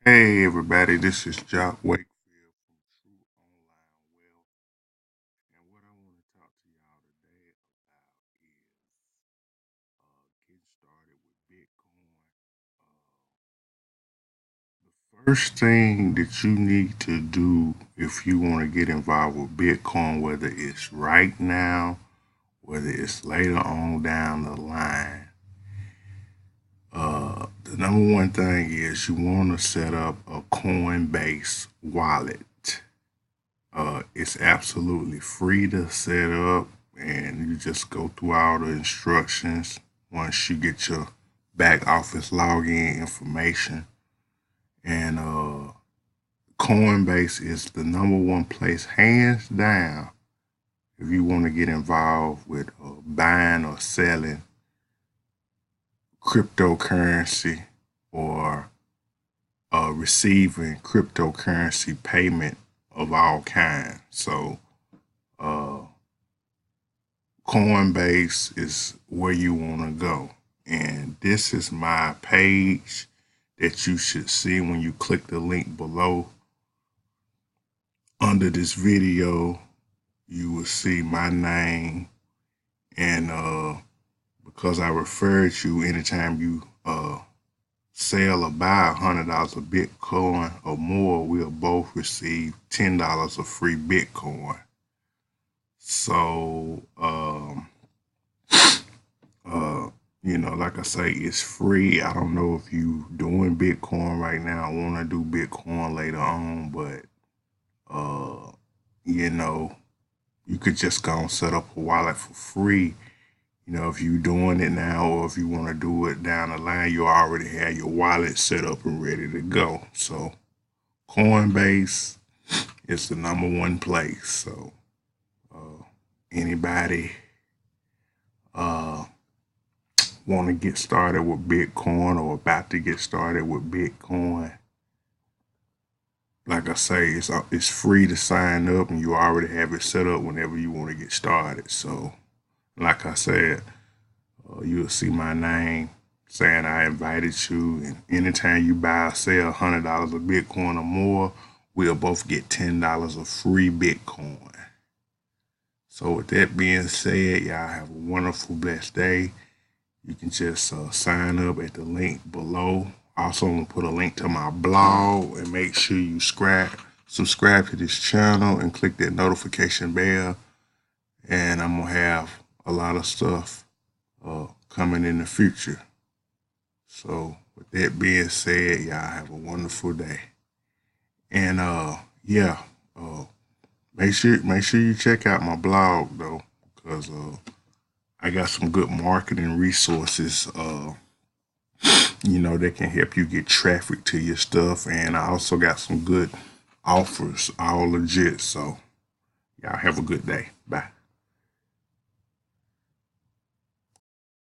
Hey everybody, this is Wakefield from True Online Wealth, and what I want to talk to y'all today about is getting started with Bitcoin. The first thing that you need to do if you want to get involved with Bitcoin, whether it's right now, whether it's later on down the line, the number one thing is you want to set up a Coinbase wallet. It's absolutely free to set up, and you just go through all the instructions once you get your back office login information. And Coinbase is the number one place, hands down, if you want to get involved with buying or selling cryptocurrency or receiving cryptocurrency payment of all kinds. So, uh, Coinbase is where you want to go. And this is my page that you should see when you click the link below. Under this video, you will see my name. And because I referred you, anytime you sell or buy $100 of Bitcoin or more, we'll both receive $10 of free Bitcoin. So, like I say, it's free. I don't know if you doing Bitcoin right now. I want to do Bitcoin later on, but you could just go and set up a wallet for free. If you're doing it now or if you want to do it down the line, you already have your wallet set up and ready to go. So Coinbase is the number one place. So anybody want to get started with Bitcoin or about to get started with Bitcoin, like I say, it's free to sign up, and you already have it set up whenever you want to get started. So, like I said, you'll see my name saying I invited you, and anytime you buy or sell $100 of Bitcoin or more, we'll both get $10 of free Bitcoin. So, with that being said, y'all have a wonderful, blessed day. You can just sign up at the link below. Also, I'm going to put a link to my blog, and make sure you subscribe to this channel and click that notification bell. And I'm going to have a lot of stuff coming in the future. So with that being said, y'all have a wonderful day. And make sure you check out my blog though, because I got some good marketing resources, that can help you get traffic to your stuff. And I also got some good offers, all legit. So y'all have a good day. Bye.